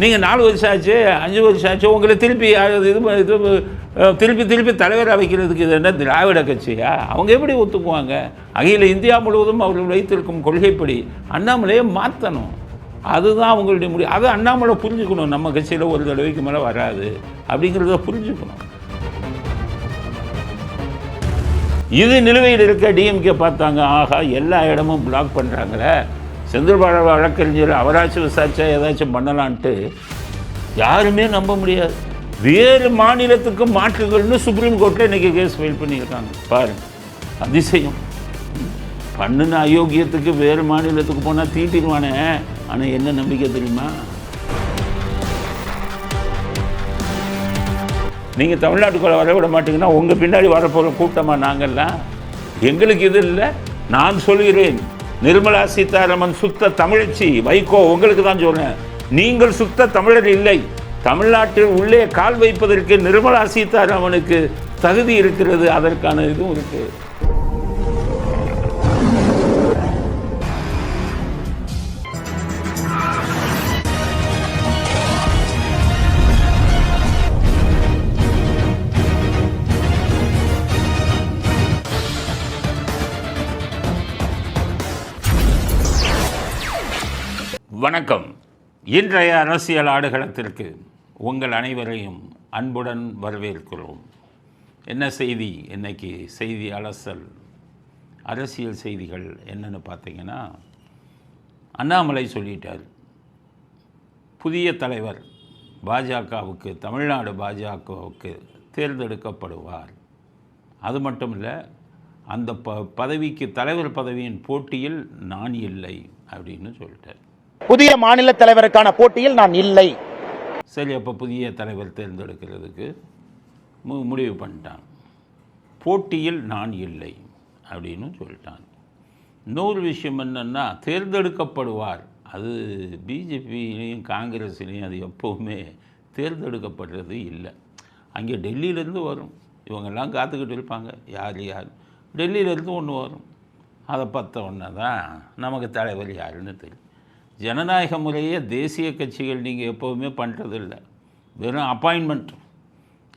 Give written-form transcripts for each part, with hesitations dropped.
நீங்கள் 4 வருஷம் ஆச்சு 5 வருஷம் ஆச்சு, உங்களை திருப்பி திருப்பி தலைவராக வைக்கிறதுக்கு இது என்ன திராவிட கட்சியா? அவங்க எப்படி ஒத்துக்குவாங்க? அகில இந்தியா முழுவதும் அவர்கள் வைத்திருக்கும் கொள்கைப்படி அண்ணாமலையை மாற்றணும். அதுதான் அவங்களுடைய முடிவு. அதை அண்ணாமலை புரிஞ்சுக்கணும். நம்ம கட்சியில் ஒரு தடவைக்கு மேலே வராது அப்படிங்கிறத புரிஞ்சுக்கணும். இது நிலுவையில் இருக்க டிஎம்கே பார்த்தாங்க, ஆகா எல்லா இடமும் பிளாக் பண்ணுறாங்களே, செந்தில் பாலாஜி வழக்கறிஞர் அவராச்சும் விசாரிச்சா ஏதாச்சும் பண்ணலான்ட்டு யாருமே நம்ப முடியாது. வேறு மாநிலத்துக்கு மாற்றுகள்னு சுப்ரீம் கோர்ட்டில் இன்றைக்கி கேஸ் ஃபைல் பண்ணியிருக்காங்க. பாருங்கள், அதிசயம். பண்ணுன அயோக்கியத்துக்கு வேறு மாநிலத்துக்கு போனால் தீட்டிடுவானே. ஆனால் என்ன நம்பிக்கை தெரியுமா? நீங்கள் தமிழ்நாட்டுக்குள்ளே வர விட மாட்டீங்கன்னா உங்கள் பின்னாடி வரப்போகிற கூட்டமாக நாங்கள்லாம். எங்களுக்கு இது இல்லை. நான் சொல்கிறேன், நிர்மலா சீதாராமன் சுத்த தமிழச்சி. வைகோ உங்களுக்கு தான் சொல்கிறேன், நீங்கள் சுத்த தமிழர் இல்லை. தமிழ்நாட்டில் உள்ளே கால் வைப்பதற்கு நிர்மலா சீதாராமனுக்கு தகுதி இருக்கிறது, அதற்கான இதுவும் இருக்குது. வணக்கம். இன்றைய அரசியல் ஆடுகளத்திற்கு உங்கள் அனைவரையும் அன்புடன் வரவேற்கிறோம். என்ன செய்தி? இன்னைக்கு செய்தி அலசல், அரசியல் செய்திகள் என்னென்னு பார்த்தீங்கன்னா, அண்ணாமலை சொல்லிட்டார், புதிய தலைவர் பாஜகவுக்கு, தமிழ்நாடு பாஜகவுக்கு தேர்ந்தெடுக்கப்படுவார். அது மட்டும் இல்லை, அந்த பதவிக்கு, தலைவர் பதவியின் போட்டியில் நான் இல்லை அப்படின்னு சொல்லிட்டார். புதிய மாநில தலைவருக்கான போட்டியில் நான் இல்லை. சரி, அப்போ புதிய தலைவர் தேர்ந்தெடுக்கிறதுக்கு முடிவு பண்ணிட்டான். போட்டியில் நான் இல்லை அப்படின்னு சொல்லிட்டான். இன்னொரு விஷயம் என்னென்னா, தேர்ந்தெடுக்கப்படுவார். அது பிஜேபியிலையும் காங்கிரஸ்லேயும் அது எப்போவுமே தேர்ந்தெடுக்கப்படுறது இல்லை. அங்கே டெல்லியிலேருந்து வரும், இவங்கெல்லாம் காத்துக்கிட்டு இருப்பாங்க, யார் டெல்லியிலேருந்து ஒன்று வரும். அதை பார்த்த உடனே தான் நமக்கு தலைவர் யாருன்னு தெரியும். ஜனநாயக முறையே தேசிய கட்சிகள் நீங்கள் எப்போவுமே பண்ணுறதில்லை. வெறும் அப்பாயின்மெண்ட்.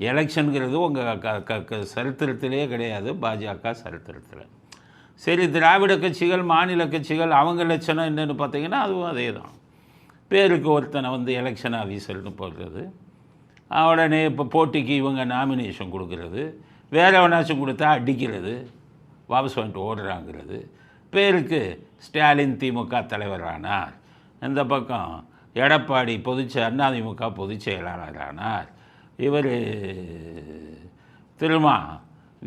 எலெக்ஷனுங்கிறது உங்கள் சரித்திரத்திலே கிடையாது, பாஜக சரித்திரத்தில். சரி, திராவிட கட்சிகள், மாநில கட்சிகள், அவங்க லட்சணம் என்னென்னு பார்த்தீங்கன்னா அதுவும் அதே தான். பேருக்கு ஒருத்தனை எலெக்ஷன் ஆஃபீஸர்னு போடுறது, உடனே இப்போ போட்டிக்கு இவங்க நாமினேஷன் கொடுக்கறது, வேற எவனாச்சும் கொடுத்தா அடிக்கிறது, வாபஸ் வந்துட்டு ஓடுறாங்கிறது. பேருக்கு ஸ்டாலின் திமுக தலைவரானார், இந்த பக்கம் எடப்பாடி அதிமுக பொதுச் செயலாளரானார், இவர் திருமா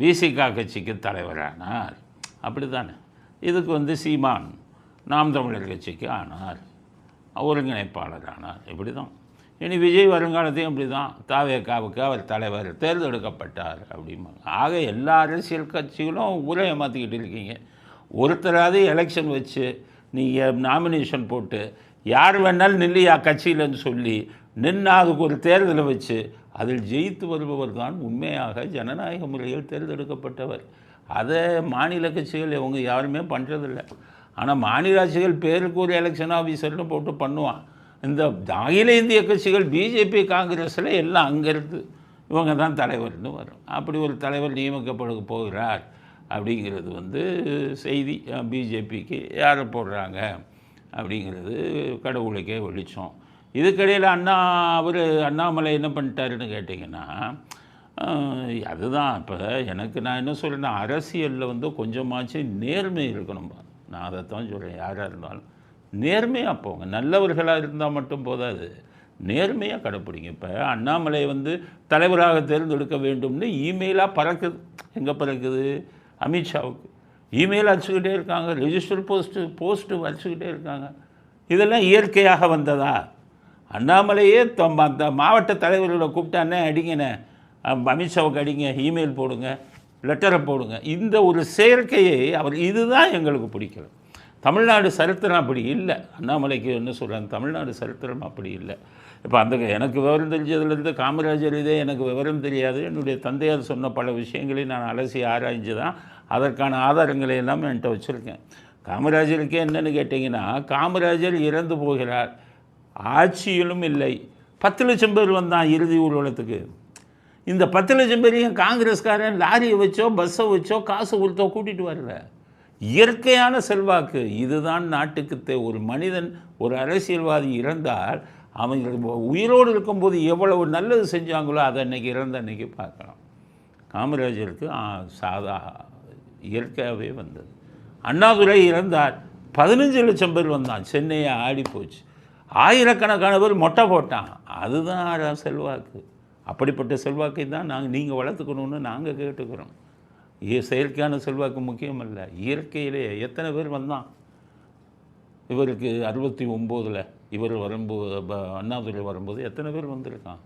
விசிகா கட்சிக்கு தலைவரானார். அப்படி தானே. இதுக்கு சீமான் நாம் தமிழர் கட்சிக்கு ஆனார், ஒருங்கிணைப்பாளர் ஆனார். இப்படி தான். இனி விஜய் வருங்காலத்தையும் அப்படி தான், தாவேகாவுக்கு அவர் தலைவர் தேர்ந்தெடுக்கப்பட்டார் அப்படிம்பாங்க. ஆக எல்லா அரசியல் கட்சிகளும் ஊரை மாற்றிக்கிட்டு இருக்கீங்க. ஒருத்தராவது எலெக்ஷன் வச்சு நீங்கள் நாமினேஷன் போட்டு யார் வேணாலும் நில்லையா கட்சியிலன்னு சொல்லி நின்று அதுக்கு ஒரு தேர்தலை வச்சு அதில் ஜெயித்து வருபவர் தான் உண்மையாக ஜனநாயக முறையில் தேர்ந்தெடுக்கப்பட்டவர். அதை மாநில கட்சிகள் இவங்க யாருமே பண்ணுறதில்லை. ஆனால் மாநில ஆட்சிகள் பேருக்கு ஒரு எலெக்ஷன் ஆஃபீஸர்னு போட்டு பண்ணுவான். இந்த அகில இந்திய கட்சிகள் பிஜேபி காங்கிரஸில் எல்லாம் அங்கேருந்து இவங்க தான் தலைவர்னு வரும். அப்படி ஒரு தலைவர் நியமிக்கப்பட போகிறார் அப்படிங்கிறது செய்தி. பிஜேபிக்கு யாரை போடுறாங்க அப்படிங்கிறது கடவுளுக்கே வெளிச்சம். இதுக்கிடையில் அண்ணாமலை என்ன பண்ணிட்டாருன்னு கேட்டிங்கன்னா, அதுதான் இப்போ எனக்கு நான் என்ன சொல்கிறேன்னா, அரசியலில் கொஞ்சமாச்சு நேர்மை இருக்கணும்பா. நான் அதைத்தான் சொல்கிறேன். யாராக இருந்தாலும் நேர்மையாக போங்க. நல்லவர்களாக இருந்தால் மட்டும் போதாது, நேர்மையாக கடைப்பிடிங்க. இப்போ அண்ணாமலை தலைவராக தேர்ந்தெடுக்க வேண்டும்னு இமெயிலாக பறக்குது. எங்கே பறக்குது? அமித்ஷாவுக்கு இமெயில் அடிச்சுக்கிட்டே இருக்காங்க, ரெஜிஸ்டர் போஸ்ட்டு வச்சுக்கிட்டே இருக்காங்க. இதெல்லாம் இயற்கையாக வந்ததா? அண்ணாமலையே அந்த மாவட்ட தலைவர்களை கூப்பிட்டானே, அடிங்கண்ணே அமித்ஷாவுக்கு அடிங்க, இமெயில் போடுங்க, லெட்டரை போடுங்க. இந்த ஒரு செயற்கையை அவர், இதுதான் எங்களுக்கு பிடிக்கல. தமிழ்நாடு சரித்திரம் அப்படி இல்லை. அண்ணாமலைக்கு என்ன சொல்கிறாங்க, தமிழ்நாடு சரித்திரம் அப்படி இல்லை. இப்போ எனக்கு விவரம் தெரிஞ்சதுலேருந்து காமராஜர் இதே எனக்கு விவரம் தெரியாது. என்னுடைய தந்தையார் சொன்ன பல விஷயங்களை நான் அலசி ஆராய்ஞ்சு தான் அதற்கான ஆதாரங்களை எல்லாமே என்கிட்ட வச்சுருக்கேன். காமராஜருக்கே என்னென்னு கேட்டிங்கன்னா, காமராஜர் இறந்து போகிறார், ஆட்சியிலும் இல்லை. 10 லட்சம் பேர் வந்தான் இறுதி ஊர்வலத்துக்கு. இந்த 10 லட்சம் பேரையும் காங்கிரஸ்காரன் லாரியை வச்சோ பஸ்ஸை வச்சோ காசு கொடுத்தோ கூட்டிகிட்டு வரல. இயற்கையான செல்வாக்கு. இதுதான் நாட்டுக்கு ஒரு மனிதன், ஒரு அரசியல்வாதி இறந்தால் அவங்க உயிரோடு இருக்கும்போது எவ்வளவு நல்லது செஞ்சாங்களோ அதை அன்றைக்கி இறந்த அன்றைக்கி பார்க்கலாம். காமராஜருக்கு சாதா இயற்கையாகவே வந்தது. அண்ணாதுரை இறந்தார், 15 லட்சம் பேர் வந்தான், சென்னையை ஆடி போச்சு. ஆயிரக்கணக்கான பேர் மொட்டை போட்டான். அதுதான் செல்வாக்கு. அப்படிப்பட்ட செல்வாக்கை தான் நீங்கள் வளர்த்துக்கணும்னு நாங்கள் கேட்டுக்கிறோம். செயற்கையான செல்வாக்கு முக்கியம் அல்ல, இயற்கையிலே எத்தனை பேர் வந்தான். இவருக்கு 69 இவர் வரும்போது, அண்ணாதுரை வரும்போது எத்தனை பேர் வந்திருக்கான்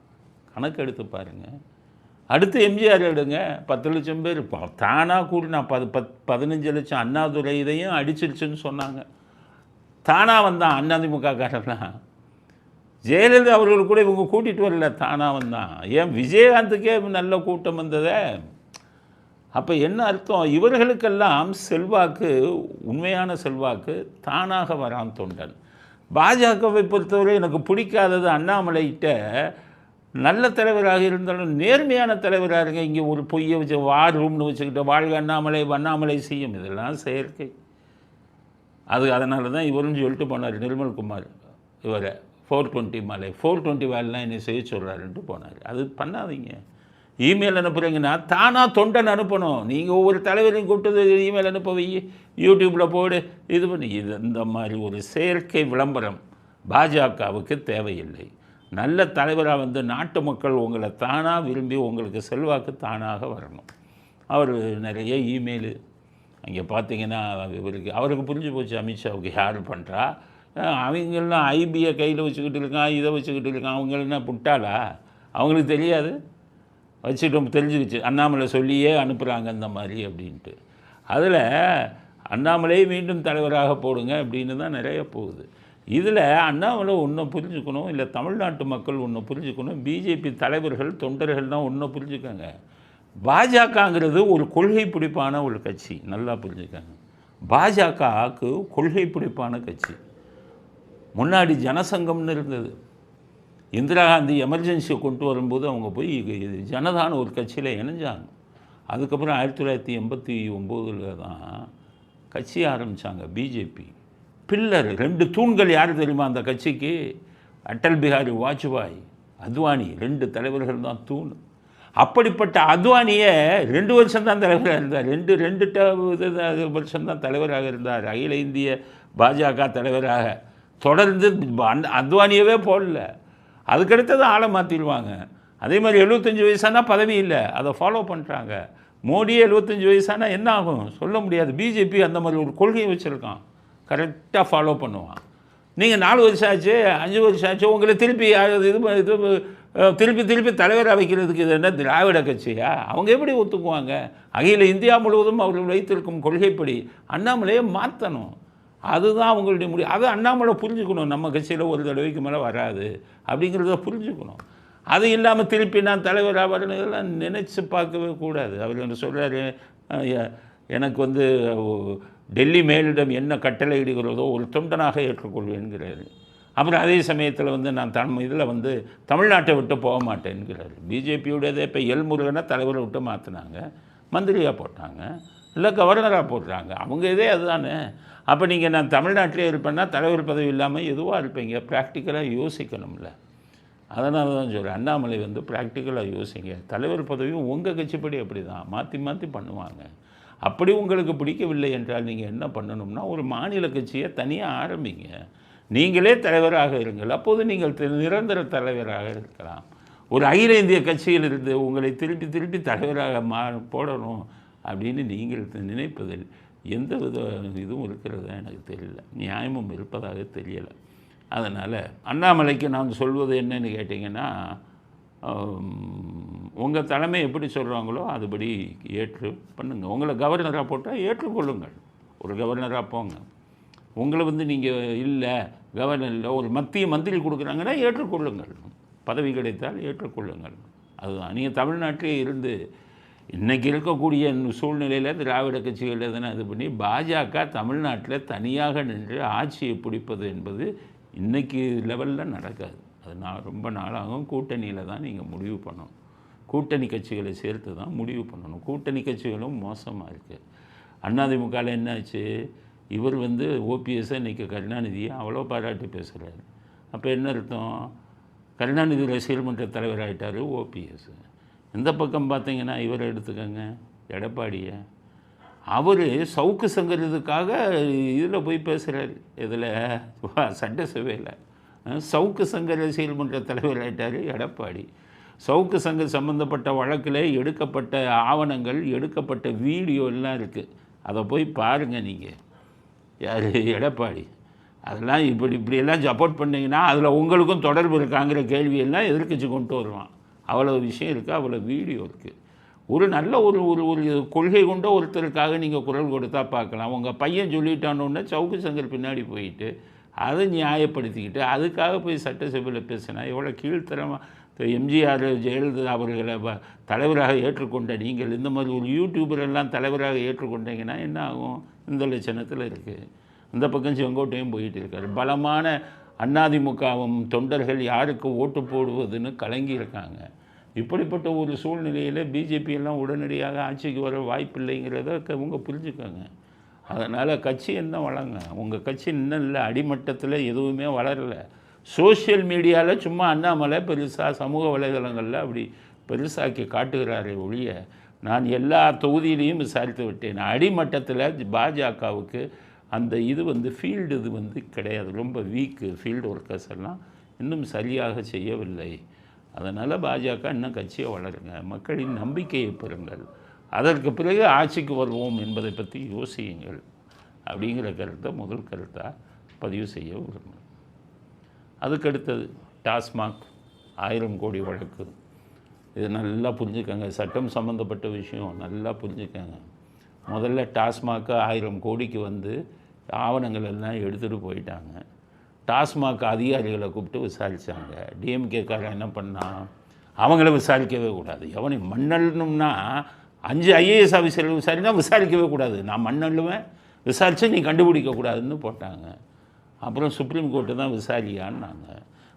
கணக்கு எடுத்து பாருங்கள். அடுத்து எம்ஜிஆர் எடுங்க, 10 லட்சம் பேர் தானாக கூடினா 15 லட்சம். அண்ணாதுரை இதையும் அடிச்சிருச்சுன்னு சொன்னாங்க, தானாக வந்தான் அதிமுக காரன்லாம். ஜெயலலிதா அவர்கள் கூட இவங்க கூட்டிகிட்டு வரல, தானாக வந்தான். ஏன் விஜயகாந்துக்கே நல்ல கூட்டம் வந்ததே. அப்போ என்ன அர்த்தம்? இவர்களுக்கெல்லாம் செல்வாக்கு, உண்மையான செல்வாக்கு தானாக வரான் தொண்டன். பாஜகவை பொறுத்தவரை எனக்கு பிடிக்காதது அண்ணாமலைகிட்ட நல்ல தலைவராக இருந்தாலும் நேர்மையான தலைவராக இருங்க. இங்கே ஒரு பொய்யை வச்சு வார் ரூம்னு வச்சுக்கிட்டு வாழ்க அண்ணாமலை அண்ணாமலை செய்யும், இதெல்லாம் செயற்கை. அதனால தான் இவரும் சொல்லிட்டு போனார் நிர்மல்குமார், இவரை 420 மலை 420 வேலைலாம் என்னை செய்ய சொல்கிறாருன்ட்டு போனார். அது பண்ணாதீங்க. இமெயில் அனுப்புகிறீங்கன்னா தானாக தொண்டன் அனுப்பணும். நீங்கள் ஒவ்வொரு தலைவரையும் கூப்பிட்டு இமெயில் அனுப்ப வை, யூடியூப்பில் போடு, இது பண்ணி, இது இந்த மாதிரி ஒரு செயற்கை விளம்பரம் பாஜகவுக்கு தேவையில்லை. நல்ல தலைவராக வந்து நாட்டு மக்கள் உங்களை தானாக விரும்பி உங்களுக்கு செல்வாக்கு தானாக வரணும். அவர் நிறைய இமெயிலு அங்கே பார்த்தீங்கன்னா அவருக்கு புரிஞ்சு போச்சு அமித்ஷாவுக்கு யார் பண்ணுறா. அவங்கெல்லாம் ஐபியை கையில் வச்சுக்கிட்டு இருக்கான், இதை வச்சுக்கிட்டு இருக்கான். அவங்கள புட்டாளா? அவங்களுக்கு தெரியாது, வச்சுக்கிட்டு தெரிஞ்சுக்கிச்சு. அண்ணாமலை சொல்லியே அனுப்புகிறாங்க அந்த மாதிரி அப்படின்ட்டு. அதில் அண்ணாமலை மீண்டும் தலைவராக போடுங்க அப்படின்னு தான் நிறைய போகுது. இதில் அண்ணாமலை ஒன்றை புரிஞ்சுக்கணும், இல்லை தமிழ்நாட்டு மக்கள் ஒன்று புரிஞ்சுக்கணும், பிஜேபி தலைவர்கள் தொண்டர்கள் தான் ஒன்றை புரிஞ்சுக்கோங்க. பாஜகங்கிறது ஒரு கொள்கை பிடிப்பான ஒரு கட்சி, நல்லா புரிஞ்சுக்கோங்க. பாஜகவுக்கு கொள்கை பிடிப்பான கட்சி. முன்னாடி ஜனசங்கம்னு இருந்தது. இந்திரா காந்தி எமர்ஜென்சியை கொண்டு வரும்போது அவங்க போய் ஜனதான ஒரு கட்சியில் இணைஞ்சாங்க. அதுக்கப்புறம் 1989 தான் கட்சி ஆரம்பித்தாங்க பிஜேபி. பில்லர் 2 தூண்கள் யார் தெரியுமா அந்த கட்சிக்கு? அடல் பிஹாரி வாஜ்பாய், அத்வானி, 2 தலைவர்கள் தான் தூண். அப்படிப்பட்ட அத்வானியை 2 வருஷம் தான் தலைவராக இருந்தார். 2 வருஷம் தான் தலைவராக இருந்தார், அகில இந்திய பாஜக தலைவராக. தொடர்ந்து அத்வானியவே போடல. அதுக்கடுத்தது ஆளை மாற்றிடுவாங்க. அதே மாதிரி 75 வயசானா பதவி இல்லை, அதை ஃபாலோ பண்ணுறாங்க. மோடியே 75 வயசானா என்ன ஆகும் சொல்ல முடியாது. பிஜேபி அந்த மாதிரி ஒரு கொள்கையை வச்சுருக்கான், கரெக்டாக ஃபாலோ பண்ணுவான். நீங்கள் 4 வருஷம் ஆச்சு, 5 வருஷம் ஆச்சு, உங்களை திருப்பி திருப்பி தலைவராக வைக்கிறதுக்கு இது என்ன திராவிட கட்சியா? அவங்க எப்படி ஒத்துக்குவாங்க? அகில இந்தியா முழுவதும் அவர்கள் வைத்திருக்கும் கொள்கைப்படி அண்ணாமலையை மாற்றணும். அதுதான் அவங்களுடைய முடிவு. அதை அண்ணாமலை புரிஞ்சுக்கணும். நம்ம கட்சியில் ஒரு தடவைக்கு மேலே வராது அப்படிங்கிறத புரிஞ்சுக்கணும். அது இல்லாமல் திருப்பி நான் தலைவராக வரணும் இதெல்லாம் நினச்சி பார்க்கவே கூடாது. அவர் என்ன சொல்கிறாரு, எனக்கு வந்து டெல்லி மேலிடம் என்ன கட்டளை இடுகிறதோ ஒரு தொண்டனாக ஏற்றுக்கொள்வேன்கிறாரு. அப்புறம் அதே சமயத்தில் வந்து நான் இதில் வந்து தமிழ்நாட்டை விட்டு போக மாட்டேன்கிறாரு. பிஜேபியுடையதே இப்போ எல்முருகனை தலைவரை விட்டு மாற்றினாங்க, மந்திரியாக போட்டாங்க, இல்லை கவர்னராக போடுறாங்க. அவங்க இதே அதுதானே. அப்போ நீங்கள் நான் தமிழ்நாட்டிலே இருப்பேன்னா தலைவர் பதவி இல்லாமல் எதுவாக இருப்பீங்க? ப்ராக்டிக்கலாக யோசிக்கணும்ல. அதனால தான் சொல்கிறேன், அண்ணாமலை வந்து ப்ராக்டிக்கலாக யோசிங்க. தலைவர் பதவியும் உங்கள் கட்சிப்படி அப்படி தான் மாற்றி மாற்றி பண்ணுவாங்க. அப்படி உங்களுக்கு பிடிக்கவில்லை என்றால் நீங்கள் என்ன பண்ணணும்னா ஒரு மாநில கட்சியை தனியாக ஆரம்பிங்க, நீங்களே தலைவராக இருங்கள். அப்போது நீங்கள் நிரந்தர தலைவராக இருக்கலாம். ஒரு அகில இந்திய கட்சியில் இருந்து உங்களை திருப்பி தலைவராக போடணும் அப்படின்னு நீங்கள் நினைப்பதில் எந்த வித இதுவும் இருக்கிறதா எனக்கு தெரியல, நியாயமும் இருப்பதாக தெரியலை. அதனால் அண்ணாமலைக்கு நான் சொல்வது என்னன்னு கேட்டிங்கன்னா, உங்கள் தலைமை எப்படி சொல்கிறாங்களோ அதுபடி ஏற்று பண்ணுங்கள். உங்களை கவர்னராக போட்டால் ஏற்றுக்கொள்ளுங்கள், ஒரு கவர்னராக போங்க. உங்களை வந்து நீங்கள் இல்லை கவர்னர் இல்லை ஒரு மத்திய மந்திரி கொடுக்குறாங்கன்னா ஏற்றுக்கொள்ளுங்கள், பதவி கிடைத்தால் ஏற்றுக்கொள்ளுங்கள். அதுதான். நீங்கள் தமிழ்நாட்டிலே இருந்து இன்றைக்கி இருக்கக்கூடிய சூழ்நிலையில் திராவிட கட்சிகள் எதனா இது பண்ணி பாஜக தமிழ்நாட்டில் தனியாக நின்று ஆட்சியை பிடிப்பது என்பது இன்றைக்கி லெவலில் நடக்காது. அது ரொம்ப நாளாகும். கூட்டணியில் தான் நீங்கள் முடிவு பண்ணணும். கூட்டணி கட்சிகளை சேர்த்து தான் முடிவு பண்ணணும். கூட்டணி கட்சிகளும் மோசமாக இருக்குது. அதிமுகவில் என்னாச்சு, இவர் ஓபிஎஸ்ஸை இன்றைக்கி கருணாநிதியை அவ்வளோ பாராட்டி பேசுகிறாரு. அப்போ என்ன அர்த்தம், கருணாநிதி ரசிகர் மன்ற தலைவர் ஆகிட்டார் ஓபிஎஸ். இந்த பக்கம் பார்த்தீங்கன்னா இவரை எடுத்துக்கோங்க, எடப்பாடியை. அவர் சவுக்கு சங்கரதுக்காக இதில் போய் பேசுகிறார். இதில் சட்டசபையில் சவுக்கு சங்கர் ரசிகர் மன்ற தலைவர் ஆகிட்டார் எடப்பாடி. சவுக்கு சங்கர் சம்மந்தப்பட்ட வழக்கில் எடுக்கப்பட்ட ஆவணங்கள், எடுக்கப்பட்ட வீடியோ எல்லாம் இருக்குது. அதை போய் பாருங்கள் நீங்கள். யார், எடப்பாடி. அதெல்லாம் இப்படியெல்லாம் சப்போர்ட் பண்ணிங்கன்னா அதில் உங்களுக்கும் தொடர்பு இருக்காங்கிற கேள்வியெல்லாம் எதிர்க்கட்சி கொண்டு வருவான். அவ்வளோ விஷயம் இருக்குது, அவ்வளோ வீடியோ இருக்குது. ஒரு நல்ல ஒரு ஒரு ஒரு கொள்கை கொண்ட ஒருத்தருக்காக நீங்கள் குரல் கொடுத்தா பார்க்கலாம். உங்கள் பையன் சொல்லிட்டானோன்னு சவுக்கு சங்கர் பின்னாடி போயிட்டு அதை நியாயப்படுத்திக்கிட்டு அதுக்காக போய் சட்டசபையில் பேசினா எவ்வளோ கீழ்த்தரமாக. எம்ஜிஆர், ஜெயலலிதா அவர்களை தலைவராக ஏற்றுக்கொண்ட நீங்கள் இந்த மாதிரி ஒரு யூடியூபரெல்லாம் தலைவராக ஏற்றுக்கொண்டீங்கன்னா என்ன ஆகும்? இந்த லட்சணத்தில் இருக்குது. இந்த பக்கம் செங்கோட்டையும் போயிட்டு இருக்காரு. பலமான அதிமுகவும் தொண்டர்கள் யாருக்கு ஓட்டு போடுவதுன்னு கலங்கியிருக்காங்க. இப்படிப்பட்ட ஒரு சூழ்நிலையில் பிஜேபி எல்லாம் உடனடியாக ஆட்சிக்கு வர வாய்ப்பில்லைங்கிறத அவங்க புரிஞ்சுக்கோங்க. அதனால் கட்சி என்ன வளங்க, உங்கள் கட்சி இன்னும் இல்லை, அடிமட்டத்தில் எதுவுமே வளரலை. சோஷியல் மீடியாவில் சும்மா அண்ணாமலை பெருசாக சமூக வலைதளங்களில் அப்படி பெருசாக்கி காட்டுகிறாரே ஒழிய, நான் எல்லா தொகுதியிலையும் விசாரித்து விட்டேன். அடிமட்டத்தில் பாஜகவுக்கு அந்த ஃபீல்டு கிடையாது. ரொம்ப வீக்கு. ஃபீல்டு ஒர்க்கர்ஸ் எல்லாம் இன்னும் சரியாக செய்யவில்லை. அதனால் பாஜக இன்னும் கட்சியை வளருங்க, மக்களின் நம்பிக்கையை பெறுங்கள், அதற்கு பிறகு ஆட்சிக்கு வருவோம் என்பதை பற்றி யோசியுங்கள் அப்படிங்கிற கருத்தை முதல் கருத்தாக பதிவு செய்ய விரும்புகிறேன். அதுக்கடுத்தது டாஸ்மாக் 1000 கோடி வழக்கு. இது நல்லா புரிஞ்சுக்கங்க. சட்டம் சம்மந்தப்பட்ட விஷயம் நல்லா புரிஞ்சுக்கங்க. முதல்ல டாஸ்மாக் 1000 கோடிக்கு ஆவணங்கள் எல்லாம் எடுத்துகிட்டு போயிட்டாங்க. டாஸ்மாக் அதிகாரிகளை கூப்பிட்டு விசாரித்தாங்க. டிஎம்கேக்காரன் என்ன பண்ணான், அவங்கள விசாரிக்கவே கூடாது. எவனை மண்ணல்னும்னா 5 ஐஏஎஸ் ஆஃபீஸர்கள் விசாரினா விசாரிக்கவே கூடாது. நான் மண்ணல்லுவேன், விசாரித்து நீ கண்டுபிடிக்கக்கூடாதுன்னு போட்டாங்க. அப்புறம் சுப்ரீம் கோர்ட்டு தான் விசாரியான்னாங்க.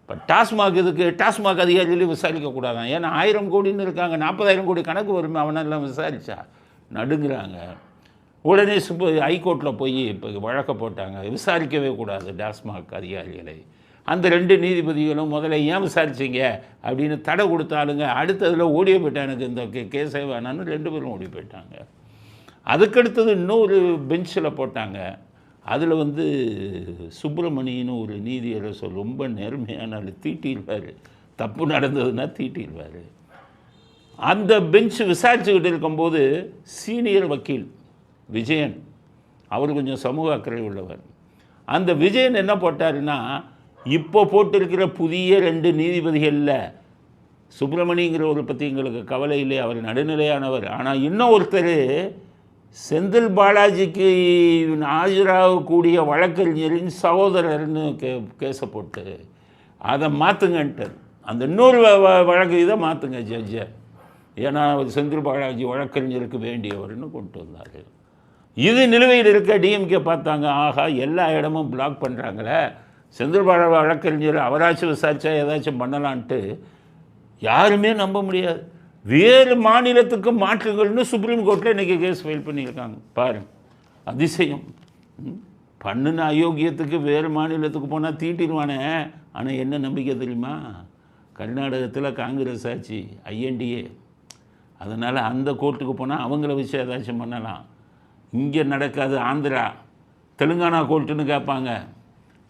இப்போ டாஸ்மாக் இதுக்கு டாஸ்மாக் அதிகாரிகளையும் விசாரிக்கக்கூடாதான். ஏன்னா 1000 கோடின்னு இருக்காங்க, 40,000 கோடி கணக்கு வருமே, அவனெல்லாம் விசாரித்தா நடுங்கிறாங்க. உடனே ஹைகோர்ட்டில் போய் இப்போ வழக்க போட்டாங்க, விசாரிக்கவே கூடாது டாஸ்மாக் அதிகாரிகளை. அந்த 2 நீதிபதிகளும் முதல்ல ஏன் விசாரிச்சிங்க அப்படின்னு தடை கொடுத்தாலுங்க, அடுத்ததில் ஓடியே போயிட்டான், எனக்கு இந்த கேஸே வேணான்னு 2 பேரும் ஓடி போயிட்டாங்க. அதுக்கடுத்தது இன்னொரு பெஞ்சில் போட்டாங்க. அதில் சுப்பிரமணியன்னு ஒரு நீதியரசர் ரொம்ப நேர்மையான தீட்டிடுவார். தப்பு நடந்ததுன்னா தீட்டிடுவார். அந்த பெஞ்ச் விசாரிச்சுக்கிட்டு இருக்கும்போது சீனியர் வக்கீல் விஜயன், அவர் கொஞ்சம் சமூக அக்கறை உள்ளவர். அந்த விஜயன் என்ன போட்டாருன்னா, இப்போ போட்டிருக்கிற புதிய 2 நீதிபதிகளில் சுப்பிரமணியங்கிறவரை பற்றி எங்களுக்கு கவலை இல்லை, அவர் நடுநிலையானவர். ஆனால் இன்னும் ஒருத்தர் செந்தில் பாலாஜிக்கு ஆஜராகக்கூடிய வழக்கறிஞரின் சகோதரர்னு கேஸை போட்டு அதை மாற்றுங்கன்ட்டார். அந்த இன்னொரு வழக்கு இதை மாற்றுங்க ஜட்ஜை, ஏன்னா செந்தில் பாலாஜி வழக்கறிஞருக்கு வேண்டியவர்னு கொண்டு வந்தார். இது நிலுவையில் இருக்க டிஎம்கே பார்த்தாங்க, ஆகா எல்லா இடமும் பிளாக் பண்ணுறாங்களே, செந்தில் பாலாஜி வழக்கறிஞர் அவராச்சும் விசாரித்தா ஏதாச்சும் பண்ணலான்ட்டு யாருமே நம்ப முடியாது. வேறு மாநிலத்துக்கு மாற்றுங்கள்னு சுப்ரீம் கோர்ட்டில் இன்றைக்கி கேஸ் ஃபைல் பண்ணியிருக்காங்க. பாருங்க அதிசயம். பண்ணுன அயோக்கியத்துக்கு வேறு மாநிலத்துக்கு போனால் தீட்டிடுவானே. ஆனால் என்ன நம்பிக்கை தெரியுமா, கர்நாடகத்தில் காங்கிரஸ் ஆச்சு, ஐஎன்டிஏ. அதனால் அந்த கோர்ட்டுக்கு போனால் அவங்கள வச்சு ஏதாச்சும் பண்ணலாம். இங்கே நடக்காது. ஆந்திரா, தெலுங்கானா கோர்ட்டுன்னு கேட்பாங்க.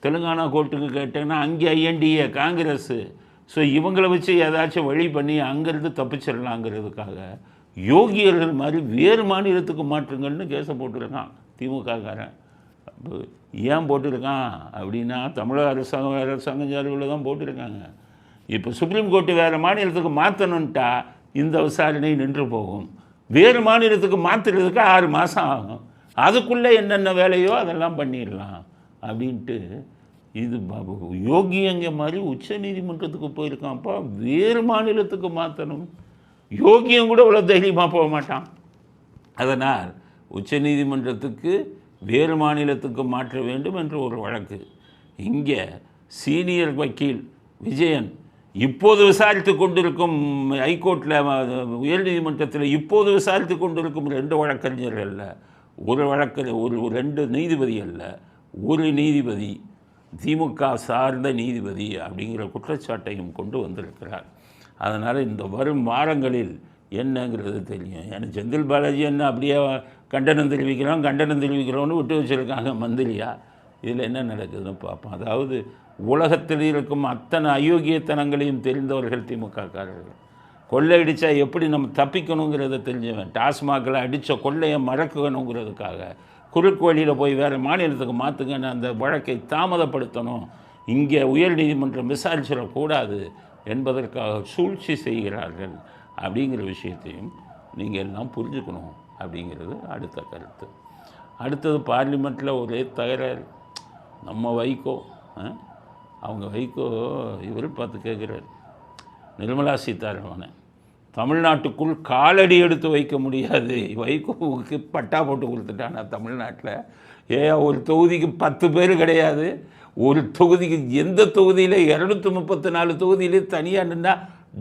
தெலுங்கானா கோர்ட்டுக்கு கேட்டேன்னா அங்கே ஐஎன்டிஏ காங்கிரஸ்ஸு. ஸோ இவங்களை வச்சு ஏதாச்சும் வழி பண்ணி அங்கேருந்து தப்பிச்சிடலாங்கிறதுக்காக யோகியர்கள் மாதிரி வேறு மாநிலத்துக்கு மாற்றுங்கள்னு கேஸை போட்டிருக்கான் திமுககாரன். ஏன் போட்டிருக்கான் அப்படின்னா, தமிழக அரசாங்கம் சார்பில் தான் போட்டிருக்காங்க. இப்போ சுப்ரீம் கோர்ட்டு வேறு மாநிலத்துக்கு மாற்றணுன்ட்டா இந்த விசாரணை நின்று போகும். வேறு மாநிலத்துக்கு மாற்றுறதுக்கு 6 மாதம் ஆகும். அதுக்குள்ளே என்னென்ன வேலையோ அதெல்லாம் பண்ணிடலாம் அப்படின்ட்டு இது யோகியங்க மாதிரி உச்ச நீதிமன்றத்துக்கு போயிருக்கான்ப்பா. வேறு மாநிலத்துக்கு மாற்றணும், யோகியம் கூட இவ்வளோ தைரியமாக போக மாட்டான். அதனால் உச்ச நீதிமன்றத்துக்கு வேறு மாநிலத்துக்கு மாற்ற வேண்டும் என்று ஒரு வழக்கு. இங்கே சீனியர் வக்கீல் விஜயன் இப்போது விசாரித்து கொண்டிருக்கும் ஹைகோர்ட்டில் உயர்நீதிமன்றத்தில் இப்போது விசாரித்து கொண்டிருக்கும் 2 வழக்கறிஞர்கள் ஒரு 2 நீதிபதி அல்ல, ஒரு நீதிபதி திமுக சார்ந்த நீதிபதி அப்படிங்கிற குற்றச்சாட்டையும் கொண்டு வந்திருக்கிறார். அதனால் இந்த வரும் வாரங்களில் என்னங்கிறது தெரியும். எனக்கு செந்தில் பாலாஜி என்ன அப்படியே கண்டனம் தெரிவிக்கிறோன்னு விட்டு வச்சுருக்காங்க மந்திரியா. இதில் என்ன நடக்குதுன்னு பார்ப்போம். அதாவது உலகத்தில் இருக்கும் அத்தனை அயோக்கியத்தனங்களையும் தெரிந்தவர்கள் திமுககாரர்கள். கொள்ளையடித்தா எப்படி நம்ம தப்பிக்கணுங்கிறத தெரிஞ்சவன். டாஸ்மாகில் அடித்த கொள்ளையை மறக்கணுங்கிறதுக்காக குறுக்கு வழியில் போய் வேறு மாநிலத்துக்கு மாற்றுங்கன்னு அந்த வழக்கை தாமதப்படுத்தணும், இங்கே உயர்நீதிமன்றம் விசாரிச்சிடக்கூடாது என்பதற்காக சூழ்ச்சி செய்கிறார்கள் அப்படிங்கிற விஷயத்தையும் நீங்கள் எல்லாம் புரிஞ்சுக்கணும் அப்படிங்கிறது அடுத்த கருத்து. அடுத்தது பார்லிமெண்ட்டில் ஒரே தகராறு. நம்ம வைகோ அவங்க வைகோ இவர் பார்த்து கேட்குறாரு, நிர்மலா சீதாராமனை தமிழ்நாட்டுக்குள் காலடி எடுத்து வைக்க முடியாது, வைகோவுக்கு பட்டா போட்டு கொடுத்துட்டானா தமிழ்நாட்டில். ஒரு தொகுதிக்கு 10 பேர் கிடையாது, ஒரு தொகுதிக்கு எந்த தொகுதியில் 234 தொகுதியிலே தனியாக நின்னா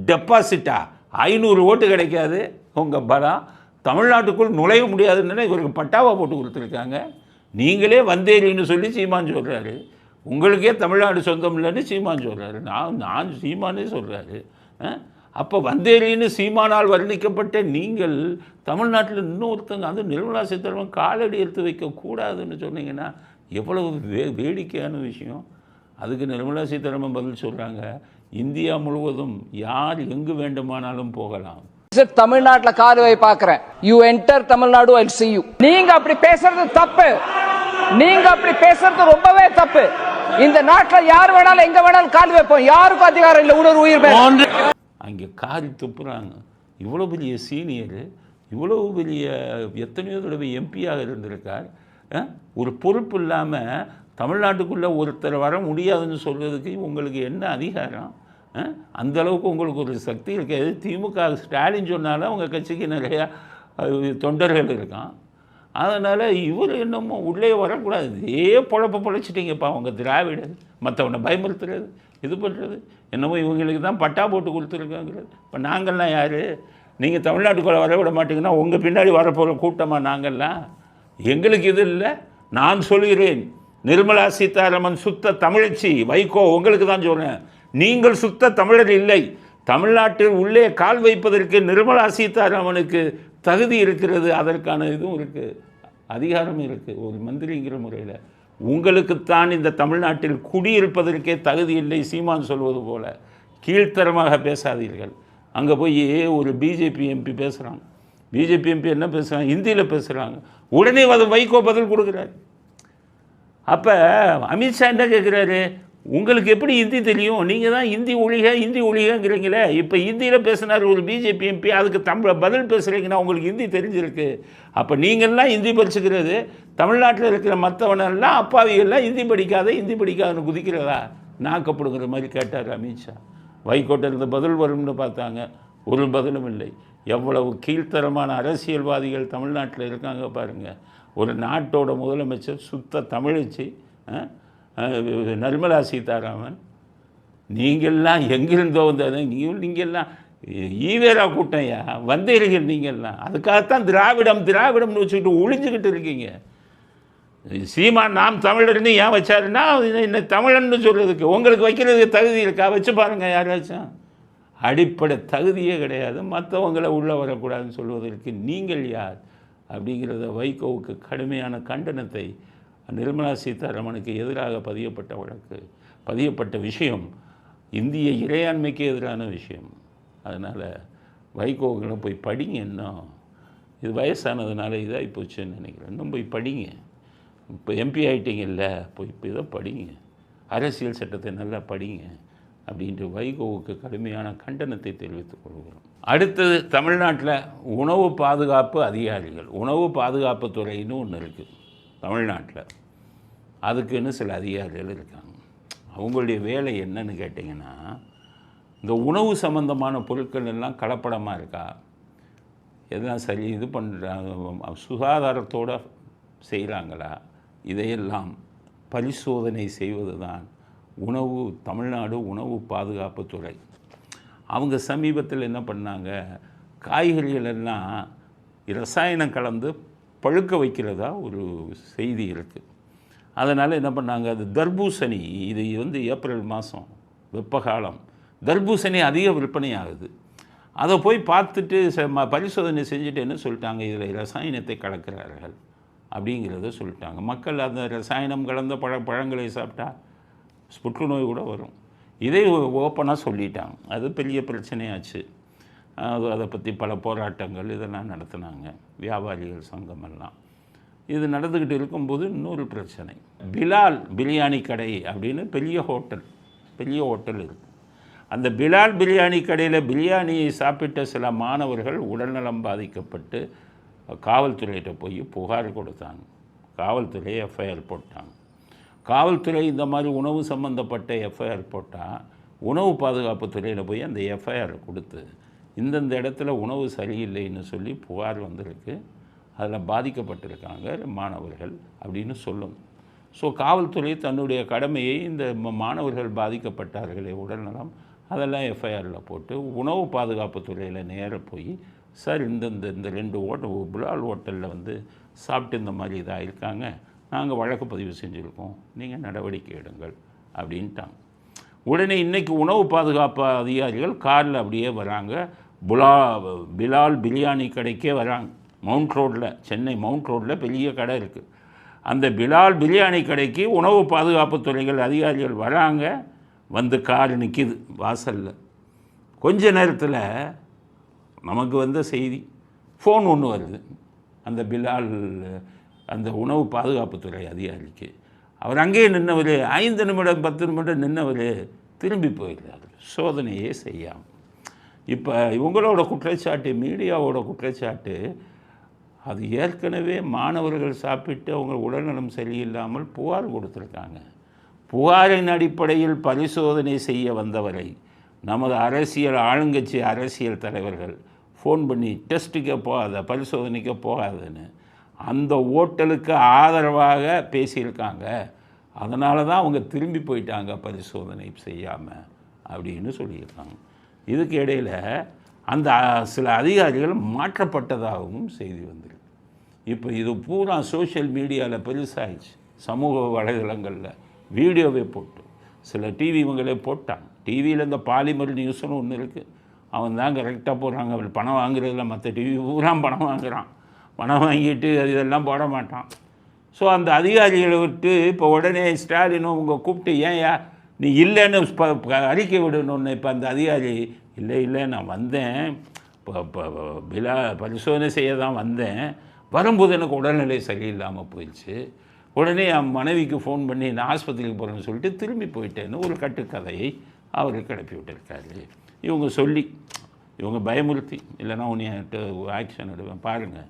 டெபாசிட்டா 500 ஓட்டு கிடைக்காது, உங்கள் பலம் தமிழ்நாட்டுக்குள் நுழைய முடியாதுன்னு இவருக்கு பட்டாவா போட்டு கொடுத்துருக்காங்க. நீங்களே வந்தேரின்னு சொல்லி சீமான் சொல்கிறாரு, உங்களுக்கே தமிழ்நாடு சொந்தம் இல்லைன்னு சீமான் சொல்கிறாரு, நான் சீமானே சொல்கிறாரு. அப்போ வந்தேரின்னு சீமானால் வர்ணிக்கப்பட்ட நீங்கள் தமிழ்நாட்டில் இன்னொருத்தங்க அந்த நிர்மலா சீதாராமன் காலடி எடுத்து வைக்கக்கூடாதுன்னு சொன்னீங்கன்னா எவ்வளவு வேடிக்கையான விஷயம். அதுக்கு நிர்மலா சீதாராமன் பதில் சொல்கிறாங்க, இந்தியா முழுவதும் யார் எங்கு வேண்டுமானாலும் போகலாம். தமிழ்நாட்டில் காலுவை பார்க்கிறேன், you enter Tamil Nadu I see you. நீங்க அப்படி பேசுறது தப்பு, நீங்க அப்படி பேசுறது ரொம்பவே தப்பு. இந்த நாட்டில் யார் வேணாலும் எங்க வேணாலும் கால் வைப்போம், யாருக்கும் அதிகாரம் இல்லை. உயிர் அங்கே காரி துப்புறாங்க. இவ்வளோ பெரிய சீனியரு, இவ்வளோ பெரிய எத்தனையோ தடவை எம்பியாக இருந்திருக்கார். ஒரு பொறுப்பு இல்லாமல் தமிழ்நாட்டுக்குள்ளே ஒருத்தர் வர முடியாதுன்னு சொல்கிறதுக்கு உங்களுக்கு என்ன அதிகாரம்? அந்தளவுக்கு உங்களுக்கு ஒரு சக்தி இருக்காது. திமுக ஸ்டாலின் சொன்னாலும் அவங்க கட்சிக்கு நிறையா தொண்டர்கள் இருக்கான். அதனால் இவர் என்னமோ உள்ளே வரக்கூடாது, பொழைச்சிட்டிங்கப்பா அவங்க திராவிடர், மற்றவனை பயமுறுத்துறது, இது பண்ணுறது என்னமோ இவங்களுக்கு தான் பட்டா போட்டு கொடுத்துருக்காங்கிறது. இப்போ நாங்கள்லாம் யார்? நீங்கள் தமிழ்நாட்டுக்குள்ளே வர விட மாட்டிங்கன்னா உங்கள் பின்னாடி வரப்போகிற கூட்டமாக நாங்கள்லாம்? எங்களுக்கு இது இல்லை. நான் சொல்கிறேன், நிர்மலா சீதாராமன் சுத்த தமிழச்சி, வைகோ உங்களுக்கு தான் சொல்கிறேன், நீங்கள் சுத்த தமிழர் இல்லை. தமிழ்நாட்டில் உள்ளே கால் வைப்பதற்கு நிர்மலா சீதாராமனுக்கு தகுதி இருக்கிறது, அதற்கான இதுவும் இருக்குது, அதிகாரம் இருக்குது. ஒரு மந்திரிங்கிற முறையில் உங்களுக்குத்தான் இந்த தமிழ்நாட்டில் குடியிருப்பதற்கே தகுதி இல்லை. சீமான் சொல்வது போல் கீழ்த்தரமாக பேசாதீர்கள். அங்கே போய் ஒரு பிஜேபி எம்பி பேசுகிறாங்க, பிஜேபி எம்பி என்ன பேசுகிறாங்க, ஹிந்தியில் பேசுகிறாங்க, உடனே வைகோ பதில் கொடுக்குறாரு. அப்போ அமித்ஷா என்ன கேட்குறாரு, உங்களுக்கு எப்படி ஹிந்தி தெரியும், நீங்கள் தான் ஹிந்தி ஒழிகங்கிறீங்களே. இப்போ ஹிந்தியில் பேசினார் ஒரு பிஜேபி எம்பி, அதுக்கு பதில் பேசுகிறீங்கன்னா உங்களுக்கு ஹிந்தி தெரிஞ்சிருக்கு. அப்போ நீங்கள்லாம் ஹிந்தி படிச்சுக்கிறது, தமிழ்நாட்டில் இருக்கிற மற்றவனெல்லாம் அப்பாவிகள்லாம் ஹிந்தி படிக்காதுன்னு குதிக்கிறதா நாக்கப்படுங்கிற மாதிரி கேட்டார் அமித்ஷா. வைகோட்டிலிருந்து பதில் வரும்னு பார்த்தாங்க, ஒரு பதிலும் இல்லை. எவ்வளவு கீழ்த்தரமான அரசியல்வாதிகள் தமிழ்நாட்டில் இருக்காங்க பாருங்கள். ஒரு நாட்டோட முதலமைச்சர் சுத்த தமிழச்சி நிர்மலா சீதாராமன், நீங்கள்லாம் எங்கிருந்தோ வந்தது, நீங்கள்லாம் ஈவேரா கூட்டையா வந்தீர்கள் நீங்கள்லாம். அதுக்காகத்தான் திராவிடம்னு வச்சுக்கிட்டு ஒழிஞ்சுக்கிட்டு இருக்கீங்க. சீமான் நாம் தமிழர்னு ஏன் வச்சாருன்னா என்ன தமிழன்னு சொல்கிறதுக்கு. உங்களுக்கு வைக்கிறதுக்கு தகுதி இருக்கா? வச்சு பாருங்கள் யாராச்சும். அடிப்படை தகுதியே கிடையாது. மற்றவங்களை உள்ளே வரக்கூடாதுன்னு சொல்வதற்கு நீங்கள் யார் அப்படிங்கிறத வைகோவுக்கு கடுமையான கண்டனத்தை நிர்மலா சீதாராமனுக்கு எதிராக பதியப்பட்ட விஷயம் இந்திய இறையாண்மைக்கு எதிரான விஷயம். அதனால் வைகோவுகளை போய் படிங்க. இன்னும் இது வயசானதுனால இதாகி போச்சுன்னு நினைக்கிறேன். இன்னும் போய் படிங்க. இப்போ எம்பி ஆகிட்டீங்கல்ல, போய் இப்போ இதை படிங்க, அரசியல் சட்டத்தை நல்லா படிங்க அப்படின்ட்டு வைகோவுக்கு கடுமையான கண்டனத்தை தெரிவித்துக் கொள்கிறோம். அடுத்தது தமிழ்நாட்டில் உணவு பாதுகாப்பு அதிகாரிகள், உணவு பாதுகாப்பு துறைன்னு ஒன்று இருக்குது தமிழ்நாட்டில். அதுக்குன்னு சில அதிகாரிகள் இருக்காங்க. அவங்களுடைய வேலை என்னன்னு கேட்டிங்கன்னா, இந்த உணவு சம்பந்தமான பொருட்கள் எல்லாம் கலப்படமாக இருக்கா, எதெல்லாம் சரி இது பண்ணுறாங்க, சுகாதாரத்தோடு செய்கிறாங்களா, இதையெல்லாம் பரிசோதனை செய்வது தான் தமிழ்நாடு உணவு பாதுகாப்புத்துறை அவங்க சமீபத்தில் என்ன பண்ணாங்க, காய்கறிகள் எல்லாம் ரசாயனம் கலந்து பழுக்க வைக்கிறதா ஒரு செய்தி இருக்குது. அதனால் என்ன பண்ணாங்க, அது தர்பூசணி, இது ஏப்ரல் மாதம் வெப்பகாலம், தர்பூசணி அதிக விற்பனை ஆகுது. அதை போய் பார்த்துட்டு பரிசோதனை செஞ்சுட்டு என்ன சொல்லிட்டாங்க, இதில் ரசாயனத்தை கலக்கிறார்கள் அப்படிங்கிறத சொல்லிட்டாங்க. மக்கள் அந்த ரசாயனம் கலந்த பழங்களை சாப்பிட்டா புற்றுநோய் கூட வரும். இதை ஓப்பனாக சொல்லிட்டாங்க. அது பெரிய பிரச்சனையாச்சு. அதை பற்றி பல போராட்டங்கள் இதெல்லாம் நடத்தினாங்க, வியாபாரிகள் சங்கமெல்லாம். இது நடந்துக்கிட்டு இருக்கும்போது இன்னொரு பிரச்சனை, பிலால் பிரியாணி கடை அப்படின்னு பெரிய ஹோட்டல் இருக்குது. அந்த பிலால் பிரியாணி கடையில் பிரியாணியை சாப்பிட்ட சில மாணவர்கள் உடல்நலம் பாதிக்கப்பட்டு காவல்துறையிட்ட போய் புகார் கொடுத்தாங்க. காவல்துறை எஃப்ஐஆர் போட்டாங்க. காவல்துறை இந்த மாதிரி உணவு சம்மந்தப்பட்ட எஃப்ஐஆர் போட்டால் உணவு பாதுகாப்புத்துறையில் போய் அந்த எஃப்ஐஆரை கொடுத்து இந்தந்த இடத்துல உணவு சரியில்லைன்னு சொல்லி புகார் வந்திருக்கு, அதில் பாதிக்கப்பட்டிருக்காங்க மாணவர்கள் அப்படின்னு சொல்லணும். ஸோ காவல்துறை தன்னுடைய கடமையை இந்த மாணவர்கள் பாதிக்கப்பட்டார்களே உடல்நலம், அதெல்லாம் எஃப்ஐஆரில் போட்டு உணவு பாதுகாப்புத்துறையில் நேராக போய் சார் இந்த 2 பிலால் ஹோட்டலில் சாப்பிட்டு இந்த மாதிரி இதாக இருக்காங்க, நாங்கள் வழக்கு பதிவு செஞ்சுருக்கோம், நீங்கள் நடவடிக்கை எடுங்கள் அப்படின்ட்டாங்க. உடனே இன்றைக்கி உணவு பாதுகாப்பு அதிகாரிகள் காரில் அப்படியே வராங்க, பிலால் பிரியாணி கடைக்கே வராங்க. மவுண்ட் ரோட்டில், சென்னை மவுண்ட் ரோட்டில் பெரிய கடை இருக்குது. அந்த பிலால் பிரியாணி கடைக்கு உணவு பாதுகாப்புத்துறைகள் அதிகாரிகள் வராங்க. கார் நிற்கிது வாசலில். கொஞ்ச நேரத்தில் நமக்கு வந்த செய்தி, ஃபோன் ஒன்று வருது அந்த பிலால் அந்த உணவு பாதுகாப்புத்துறை அதிகாரிக்கு. அவர் அங்கேயே நின்றவர் 5 நிமிடம் 10 நிமிடம் நின்றவர் திரும்பி போயிடுறாரு, சோதனையே செய்யாமல். இப்போ இவங்களோட குற்றச்சாட்டு, மீடியாவோட குற்றச்சாட்டு, அது ஏற்கனவே மாணவர்கள் சாப்பிட்டு அவங்க உடல்நலம் சரியில்லாமல் புகார் கொடுத்துருக்காங்க. புகாரின் அடிப்படையில் பரிசோதனை செய்ய வந்தவரை நமது ஆளுங்கட்சி அரசியல் தலைவர்கள் ஃபோன் பண்ணி டெஸ்ட்டுக்கே போகாத, பரிசோதனைக்கே போகாதுன்னு அந்த ஓட்டலுக்கு ஆதரவாக பேசியிருக்காங்க. அதனால தான் அவங்க திரும்பி போயிட்டாங்க பரிசோதனை செய்யாமல் அப்படின்னு சொல்லியிருக்காங்க. இதுக்கு இடையில் அந்த சில அதிகாரிகள் மாற்றப்பட்டதாகவும் செய்தி வந்திருக்கு. இப்போ இது பூரா சோஷியல் மீடியாவில் பெருசாகிடுச்சு, சமூக வலைதளங்களில் வீடியோவே போட்டு சில டிவி இவங்களே போட்டாங்க. டிவியில் இந்த பாலிமர் நியூஸ்னு ஒன்று இருக்குது, அவன் தான் கரெக்டாக போடுறாங்க. அவள் பணம் வாங்குறதில்ல, மற்ற டிவி பூரா பணம் வாங்குகிறான், பணம் வாங்கிட்டு இதெல்லாம் போட மாட்டான். ஸோ அந்த அதிகாரிகளை விட்டு இப்போ உடனே ஸ்டாலினும் அவங்க கூப்பிட்டு ஏன்யா நீ இல்லைன்னு அறிக்கை விடணுன்னு. இப்போ அந்த அதிகாரி இல்லை நான் வந்தேன், இப்போ பரிசோதனை செய்ய தான் வந்தேன், வரும்போது எனக்கு உடல்நிலை சரியில்லாமல் போயிடுச்சு, உடனே என் மனைவிக்கு ஃபோன் பண்ணி நான் ஆஸ்பத்திரிக்கு போகிறேன்னு சொல்லிட்டு திரும்பி போயிட்டேன்னு ஒரு கட்டுக்கதையை அவர் கிளப்பி விட்டுருக்காரு. இவங்க பயமுறுத்தி, இல்லைன்னா உன்னை ஆக்ஷன் எடுவேன். பாருங்கள்,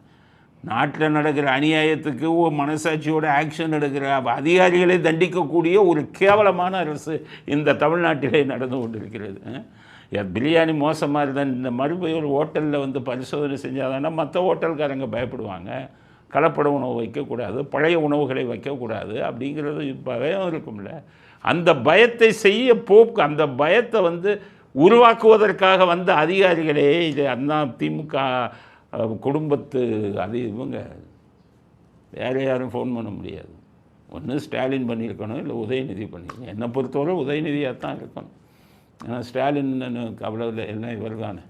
நாட்டில் நடக்கிற அநியாயத்துக்கு மனசாட்சியோட ஆக்ஷன் எடுக்கிற அதிகாரிகளை தண்டிக்கக்கூடிய ஒரு கேவலமான அரசு இந்த தமிழ்நாட்டிலே நடந்து கொண்டிருக்கிறது. பிரியாணி மோசமாக இருந்தால் இந்த மறுபடியும் ஒரு ஹோட்டலில் பரிசோதனை செஞ்சால் தானே மற்ற ஹோட்டல்காரங்க பயப்படுவாங்க. கலப்பட உணவு வைக்கக்கூடாது, பழைய உணவுகளை வைக்கக்கூடாது அப்படிங்கிறது பயம் இருக்கும்ல. அந்த பயத்தை அந்த பயத்தை உருவாக்குவதற்காக வந்த அதிகாரிகளே இது அண்ணா திமுக குடும்பத்து இவங்க வேறு யாரும் ஃபோன் பண்ண முடியாது. ஒன்று ஸ்டாலின் பண்ணியிருக்கணும், இல்லை உதயநிதி பண்ணியிருக்கணும். என்னை பொறுத்தவரை உதயநிதியாக தான் இருக்கணும். ஏன்னா ஸ்டாலின் அவ்வளோ எல்லாம் இவர் தானே.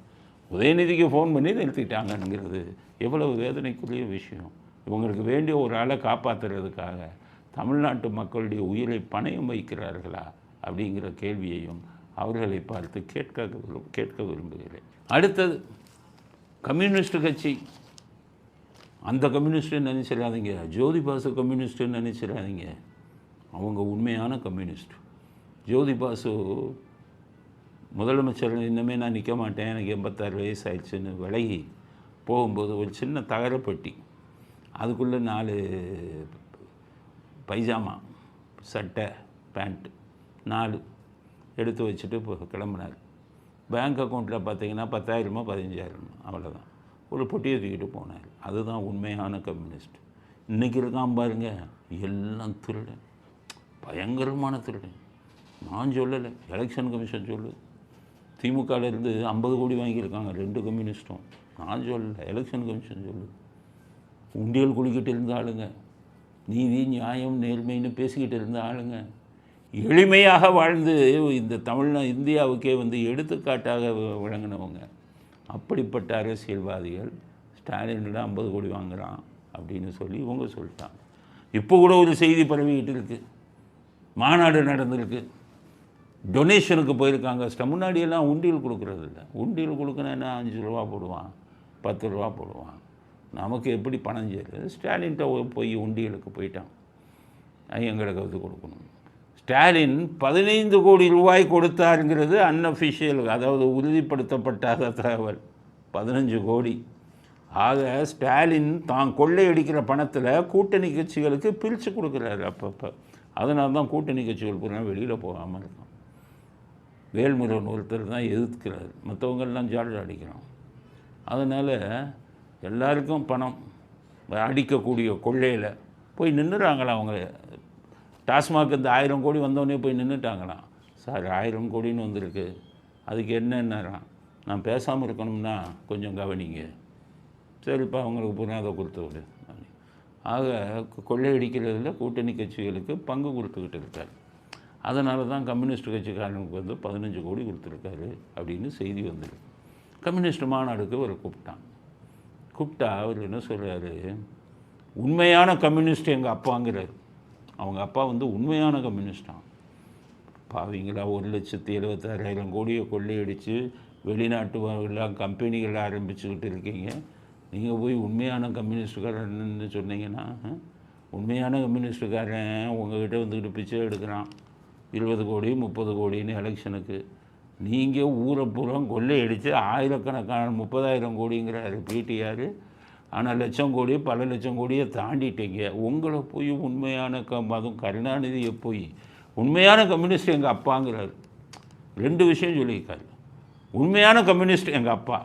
உதயநிதிக்கு ஃபோன் பண்ணி நிறுத்திட்டாங்கங்கிறது எவ்வளவு வேதனைக்குரிய விஷயம். இவங்களுக்கு வேண்டிய ஒரு ஆளை காப்பாற்றுறதுக்காக தமிழ்நாட்டு மக்களுடைய உயிரை பணயம் வைக்கிறார்களா அப்படிங்கிற கேள்வியையும் அவர்களை பார்த்து கேட்க விரும்புகிறேன். அடுத்தது கம்யூனிஸ்ட் கட்சி. அந்த கம்யூனிஸ்ட்டுன்னு நினச்சிடாதீங்க, ஜோதி பாசு கம்யூனிஸ்ட்டுன்னு நினச்சிடாதீங்க. அவங்க உண்மையான கம்யூனிஸ்ட். ஜோதி பாசு முதலமைச்சர் இன்னமே நான் நிற்க மாட்டேன், எனக்கு 86 வயசு ஆயிடுச்சுன்னு விலகி போகும்போது ஒரு சின்ன தகரப்பெட்டி, அதுக்குள்ளே 4 பைஜாமா, சட்டை, பேண்ட்டு 4 எடுத்து வச்சுட்டு இப்போ கிளம்புனார். பேங்க் அக்கௌண்ட்டில் பார்த்தீங்கன்னா 10,000 15,000 அவ்வளோதான். ஒரு பொட்டியை தூக்கிட்டு போனார். அதுதான் உண்மையான கம்யூனிஸ்ட். இன்றைக்கி இருக்கான் பாருங்க, எல்லாம் திருடன், பயங்கரமான திருடன். நான் சொல்லலை, எலெக்ஷன் கமிஷன் சொல்லுது. திமுகலேருந்து 50 கோடி வாங்கியிருக்காங்க 2 கம்யூனிஸ்ட்டும். நான் சொல்லலை, எலெக்ஷன் கமிஷன் சொல்லுது. உண்டியல் குளிக்கிட்டு இருந்த ஆளுங்க, நீதி நியாயம் நேர்மைன்னு பேசிக்கிட்டு இருந்த ஆளுங்க, எளிமையாக வாழ்ந்து இந்த இந்தியாவுக்கே எடுத்துக்காட்டாக விளங்கினவங்க. அப்படிப்பட்ட அரசியல்வாதிகள் ஸ்டாலினில் 50 கோடி வாங்குகிறான் அப்படின்னு சொல்லி இவங்க சொல்லிட்டாங்க. இப்போ கூட ஒரு செய்தி பரவிக்கிட்டு இருக்குது, மாநாடு நடந்திருக்கு, டொனேஷனுக்கு போயிருக்காங்க. முன்னாடியெல்லாம் உண்டியல் கொடுக்குறது இல்லை. உண்டியல் கொடுக்கணுன்னா 5 ரூபா போடுவான், 10 ரூபா போடுவான். நமக்கு எப்படி பணம் சேருது? ஸ்டாலின்கிட்ட போய் உண்டியலுக்கு போயிட்டான், எங்களுக்கு கொடுக்கணும். ஸ்டாலின் 15 கோடி ரூபாய் கொடுத்தாருங்கிறது அன்அஃபிஷியல், அதாவது உறுதிப்படுத்தப்பட்டாத தகவல். 15 கோடி. ஆக ஸ்டாலின் தான் கொள்ளையடிக்கிற பணத்தில் கூட்டணி கட்சிகளுக்கு பிரித்து கொடுக்குறாரு அப்பப்போ. அதனால தான் கூட்டணி கட்சிகள் பூரா வெளியில் போகாமல் இருக்கான். வேல்முருகன் ஒருத்தர் தான் எதிர்க்கிறார், மற்றவங்கெல்லாம் ஜாலியாக அடிக்கிறான். அதனால் எல்லாருக்கும் பணம் அடிக்கக்கூடிய கொள்ளையில் போய் நின்றுறாங்களாம். அவங்க டாஸ்மாக் இந்த 1000 கோடி வந்தோடனே போய் நின்றுட்டாங்களாம். சார் 1000 கோடின்னு வந்திருக்கு, அதுக்கு என்னென்னாரான், நான் பேசாமல் இருக்கணும்னா கொஞ்சம் கவனிங்க. சரிப்பா, அவங்களுக்கு பூரா அதை கொடுத்து விடு. ஆக கொள்ளையடிக்கிறதுல கூட்டணி கட்சிகளுக்கு பங்கு கொடுத்துக்கிட்டு இருக்கார். அதனால தான் கம்யூனிஸ்ட் கட்சிக்காரனுக்கு 15 கோடி கொடுத்துருக்காரு அப்படின்னு செய்தி வந்துருக்கு. கம்யூனிஸ்ட் மாநாடுக்கு அவர் கூப்பிட்டா அவர் என்ன சொல்கிறாரு, உண்மையான கம்யூனிஸ்ட் எங்கள் அப்பாங்கிறார். அவங்க அப்பா உண்மையான கம்யூனிஸ்டான். பாவீங்களா, 1,76,000 கோடியை கொள்ளையடித்து வெளிநாட்டு எல்லாம் கம்பெனிகள் ஆரம்பிச்சுக்கிட்டு இருக்கீங்க. நீங்கள் போய் உண்மையான கம்யூனிஸ்டுக்காரன்னு சொன்னீங்கன்னா, உண்மையான கம்யூனிஸ்டுக்காரன் உங்கள்கிட்ட வந்துக்கிட்டு பிச்சை எடுக்கிறான் 20 கோடி 30 கோடின்னு எலெக்ஷனுக்கு. நீங்கள் ஊரை பூரா கொள்ளையடித்து ஆயிரக்கணக்கான 30,000 கோடிங்கிறாரு பிடிஆர். ஆனால் லட்சம் கோடி பல லட்சம் கோடியை தாண்டிட்டீங்க. உங்களை போய் உண்மையான அதுவும் கருணாநிதியை போய் உண்மையான கம்யூனிஸ்ட் எங்கள் அப்பாங்கிறாரு. 2 விஷயம் சொல்லியிருக்காரு. உண்மையான கம்யூனிஸ்ட் எங்கள் அப்பா,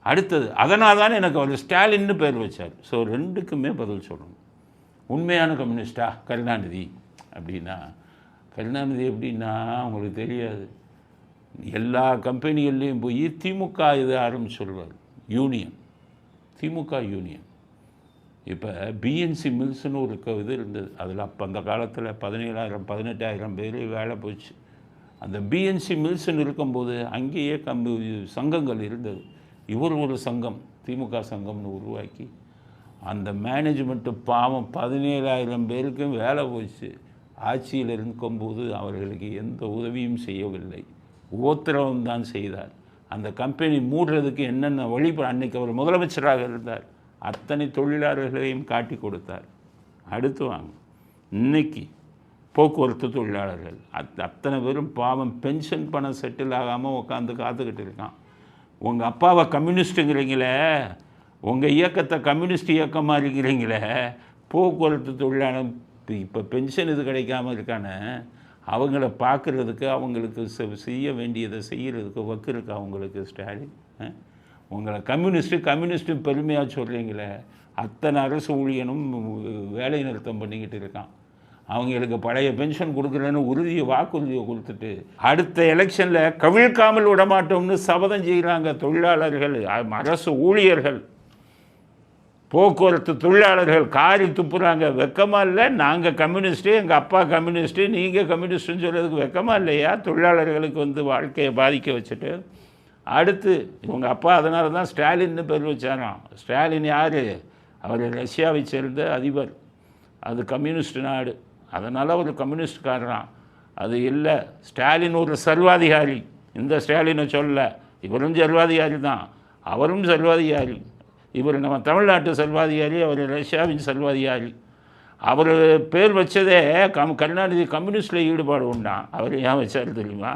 அடுத்தது அதனால் தானே எனக்கு அவர் ஸ்டாலின்னு பேர் வச்சார். ஸோ 2க்குமே பதில் சொல்லணும். உண்மையான கம்யூனிஸ்டா கருணாநிதி அப்படின்னா, கருணாநிதி எப்படின்னா அவங்களுக்கு தெரியாது. எல்லா கம்பெனிகள்லேயும் போய் திமுக இது ஆரம்பிச்சு சொல்வார், யூனியன், திமுக யூனியன். இப்போ பிஎன்சி மில்ஸ்னு ஒரு இது இருந்தது. அதில் அப்போ அந்த காலத்தில் 17,000 18,000 பேர் வேலை போச்சு. அந்த பிஎன்சி மில்ஸ்ன்னு இருக்கும்போது அங்கேயே சங்கங்கள் இருந்தது. இவர் ஒரு சங்கம், திமுக சங்கம்னு உருவாக்கி அந்த மேனேஜ்மெண்ட்டு பாவம் 17,000 பேருக்கும் வேலை போச்சு. ஆட்சியில் இருக்கும்போது அவர்களுக்கு எந்த உதவியும் செய்யவில்லை, உத்தரவும் தான் செய்தார். அந்த கம்பெனி மூடுறதுக்கு என்னென்ன அன்னைக்கு அவர் முதலமைச்சராக இருந்தார், அத்தனை தொழிலாளர்களையும் காட்டி கொடுத்தார். அடுத்து வாங்க, இன்னைக்கு போக்குவரத்து தொழிலாளர்கள் அத்தனை பேரும் பாவம் பென்ஷன் பணம் செட்டில் ஆகாமல் உட்காந்து காத்துக்கிட்டு இருக்கான். உங்கள் அப்பாவை கம்யூனிஸ்ட்டுங்கிறீங்களே, உங்கள் இயக்கத்தை கம்யூனிஸ்ட் இயக்கமாக இருக்கிறீங்களே, போக்குவரத்து தொழிலாளர் இப்போ பென்ஷன் இது கிடைக்காமல் இருக்கானே, அவங்கள பார்க்குறதுக்கு அவங்களுக்கு செய்ய வேண்டியதை செய்கிறதுக்கு வக்கு இருக்கு அவங்களுக்கு. ஸ்டாலின் உங்களை கம்யூனிஸ்ட்டு பெருமையாக சொல்கிறீங்களே, அத்தனை அரசு ஊழியனும் வேலை நிறுத்தம் பண்ணிக்கிட்டு இருக்கான். அவங்களுக்கு பழைய பென்ஷன் கொடுக்குறேன்னு வாக்குறுதியை கொடுத்துட்டு அடுத்த எலெக்ஷனில் கவிழ்க்காமல் விடமாட்டோம்னு சபதம் செய்கிறாங்க தொழிலாளர்கள், அரசு ஊழியர்கள், போக்குவரத்து தொழிலாளர்கள் காரி துப்புறாங்க. வெக்கமாக இல்லை? நாங்கள் கம்யூனிஸ்ட்டு, எங்கள் அப்பா கம்யூனிஸ்ட்டு, நீங்கள் கம்யூனிஸ்ட்டுன்னு சொல்கிறதுக்கு வெக்கமாக இல்லையா? தொழிலாளர்களுக்கு வாழ்க்கையை பாதிக்க வச்சுட்டு. அடுத்து இவங்க அப்பா அதனால தான் ஸ்டாலின்னு பேர் வச்சாராம். ஸ்டாலின் யார்? அவர் ரஷ்யாவை சேர்ந்த அதிபர். அது கம்யூனிஸ்ட் நாடு, அதனால் அவர் கம்யூனிஸ்ட்காரரான். அது இல்லை, ஸ்டாலின் ஒரு சர்வாதிகாரி. இந்த ஸ்டாலினை சொல்ல, இவரும் சர்வாதிகாரி தான், அவரும் சர்வாதிகாரி. இவர் நம்ம தமிழ்நாட்டு சர்வாதிகாரி, அவர் ரஷ்யாவின் சர்வாதிகாரி. அவர் பேர் வச்சதே கருணாநிதி கம்யூனிஸ்டில் ஈடுபாடு உண்டான். அவர் ஏன் வச்சார் தெரியுமா?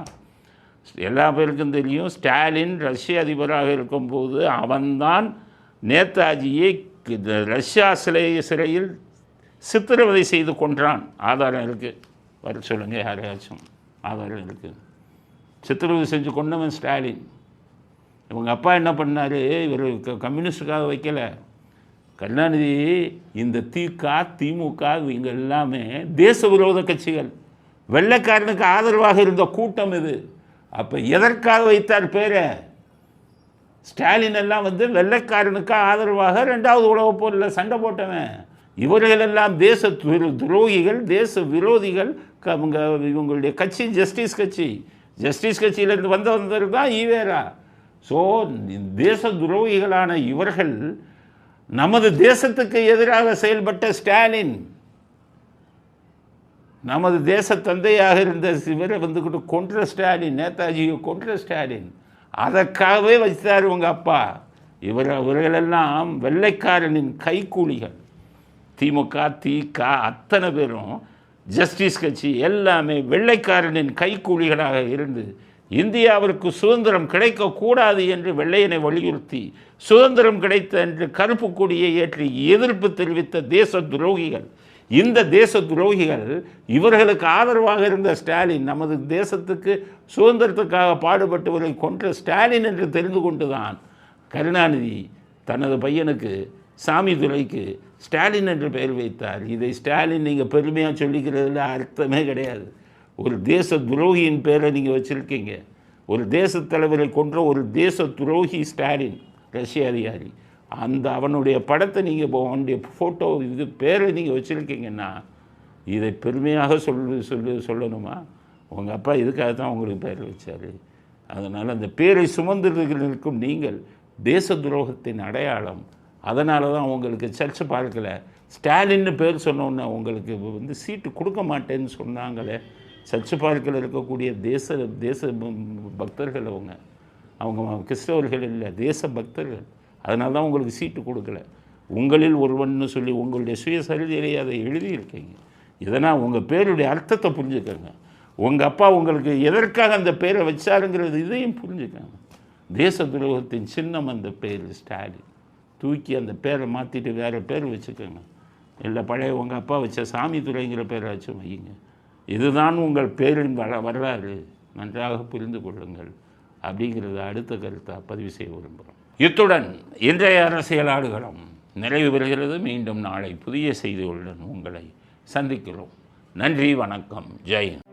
எல்லா பேருக்கும் தெரியும், ஸ்டாலின் ரஷ்ய அதிபராக இருக்கும்போது அவன்தான் நேதாஜியை ரஷ்யா சிறையில் சித்திரவதை செய்து கொன்றான். ஆதாரம் இருக்குது, வர சொல்லுங்கள் யாரையாச்சும், ஆதாரம் இருக்குது. சித்திரவதை செஞ்சு கொண்டவன் ஸ்டாலின். இவங்க அப்பா என்ன பண்ணார்? இவர் கம்யூனிஸ்டுக்காக வைக்கலை. கருணாநிதி இந்த திமுக இவங்க எல்லாமே தேச விரோத கட்சிகள். வெள்ளைக்காரனுக்கு ஆதரவாக இருந்த கூட்டம் இது. அப்போ எதற்காக வைத்தார் பேரை? ஸ்டாலின் எல்லாம் வெள்ளைக்காரனுக்கு ஆதரவாக 2வது உலகப் போரில் சண்டை போட்டவன். இவர்களெல்லாம் தேச துரோகிகள், தேச விரோதிகள். இவங்களுடைய கட்சி ஜஸ்டிஸ் கட்சி. ஜஸ்டிஸ் கட்சியிலேருந்து வந்தவர் தான் ஈவேரா. ஸோ தேச துரோகிகளான இவர்கள் நமது தேசத்துக்கு எதிராக செயல்பட்ட ஸ்டாலின், நமது தேச தந்தையாக இருந்த இவரை கொன்ற ஸ்டாலின், நேதாஜியை கொன்ற ஸ்டாலின், அதற்காகவே வச்சார் உங்கள் அப்பா. இவர்களெல்லாம் வெள்ளைக்காரனின் கைக்கூலிகள். திமுக, திக அத்தனை பேரும், ஜஸ்டிஸ் கட்சி எல்லாமே வெள்ளைக்காரனின் கைக்கூலிகளாக இருந்து இந்தியாவிற்கு சுதந்திரம் கிடைக்கக்கூடாது என்று வெள்ளையனை வலியுறுத்தி சுதந்திரம் கிடைத்த என்று கருப்பு கொடியை ஏற்றி எதிர்ப்பு தெரிவித்த தேச துரோகிகள். இந்த தேச துரோகிகள் இவர்களுக்கு ஆதரவாக இருந்த ஸ்டாலின், நமது தேசத்துக்கு சுதந்திரத்துக்காக பாடுபட்டவர்களை கொன்ற ஸ்டாலின் என்று தெரிந்து கொண்டுதான் கருணாநிதி தனது பையனுக்கு சாமிதுரைக்கு ஸ்டாலின் என்று பெயர் வைத்தார். இதை ஸ்டாலின் நீங்கள் பெருமையாக சொல்லிக்கிறதுல அர்த்தமே கிடையாது. ஒரு தேச துரோகியின் பேரை நீங்கள் வச்சுருக்கீங்க. ஒரு தேச தலைவரை கொன்ற ஒரு தேச துரோகி ஸ்டாலின், ரஷ்ய அதிகாரி. அவனுடைய படத்தை நீங்கள் அவனுடைய ஃபோட்டோ இது பேரை நீங்கள் வச்சுருக்கீங்கன்னா இதை பெருமையாக சொல்லணுமா? உங்கள் அப்பா இதுக்காக தான் உங்களுக்கு பேர் வச்சார். அதனால் அந்த பேரை சுமந்திருக்கும் நீங்கள் தேச துரோகத்தின் அடையாளம். அதனால தான் உங்களுக்கு சர்ச்சை பார்க்கல. ஸ்டாலின்னு பேர் சொன்னோன்னே உங்களுக்கு சீட்டு கொடுக்க மாட்டேன்னு சொன்னாங்களே. சர்ச்சை பார்க்கில் இருக்கக்கூடிய தேச பக்தர்கள் அவங்க கிறிஸ்தவர்கள் இல்லை, தேச பக்தர்கள். அதனால தான் உங்களுக்கு சீட்டு கொடுக்கல. உங்களில் ஒருவன்னு சொல்லி உங்களுடைய சுயசரிதையிலேயே அதை எழுதியிருக்கீங்க. இதனால் உங்கள் பேருடைய அர்த்தத்தை புரிஞ்சுக்கோங்க. உங்கள் அப்பா உங்களுக்கு எதற்காக அந்த பேரை வச்சாருங்கிறது இதையும் புரிஞ்சுக்கோங்க. தேச துரோகத்தின் சின்னம் அந்த பேர் ஸ்டாலின். தூக்கி அந்த பேரை மாற்றிட்டு வேறு பேர் வச்சுக்கோங்க. இல்லை பழைய உங்கள் அப்பா வச்ச சாமிதுரைங்கிற பேரை வச்சு வையுங்க. இதுதான் உங்கள் பேரின் வரலாறு, நன்றாக புரிந்து கொள்ளுங்கள் அப்படிங்கிறத அடுத்த கருத்தாக பதிவு செய்ய விரும்புகிறோம். இத்துடன் இன்றைய அரசியல் ஆடுகளம் நிறைவு பெறுகிறது. மீண்டும் நாளை புதிய செய்திகளுடன் உங்களை சந்திக்கிறோம். நன்றி, வணக்கம், ஜெய் ஹிந்த்.